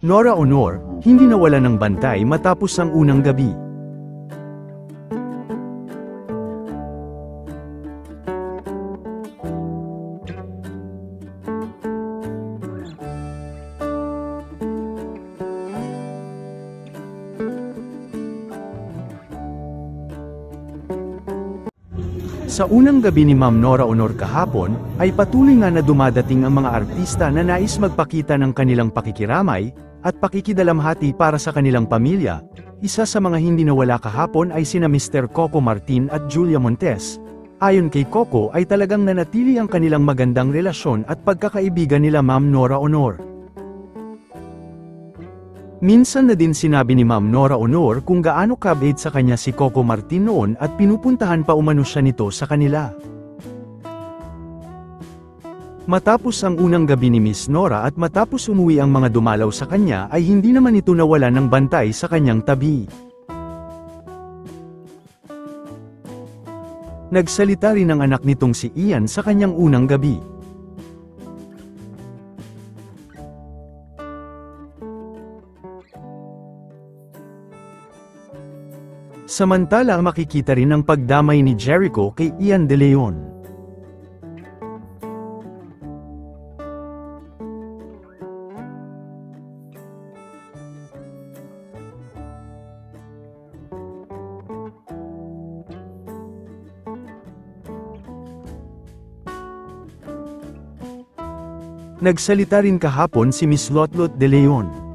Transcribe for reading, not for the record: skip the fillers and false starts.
Nora Honor, hindi nawala ng bantay matapos ang unang gabi. Sa unang gabi ni Ma'am Nora Honor kahapon, ay patuloy nga na dumadating ang mga artista na nais magpakita ng kanilang pakikiramay, at pakikidalamhati para sa kanilang pamilya. Isa sa mga hindi nawala kahapon ay sina Mr. Coco Martin at Julia Montes. Ayon kay Coco ay talagang nanatili ang kanilang magandang relasyon at pagkakaibigan nila Ma'am Nora Honor. Minsan na din sinabi ni Ma'am Nora Honor kung gaano kabait sa kanya si Coco Martin noon at pinupuntahan pa umano siya nito sa kanila. Matapos ang unang gabi ni Miss Nora at matapos umuwi ang mga dumalaw sa kanya ay hindi naman ito nawala ng bantay sa kanyang tabi. Nagsalita rin ang anak nitong si Ian sa kanyang unang gabi. Samantala makikita rin ang pagdamay ni Jericho kay Ian De Leon. Nagsalita rin kahapon si Miss Lotlot De Leon.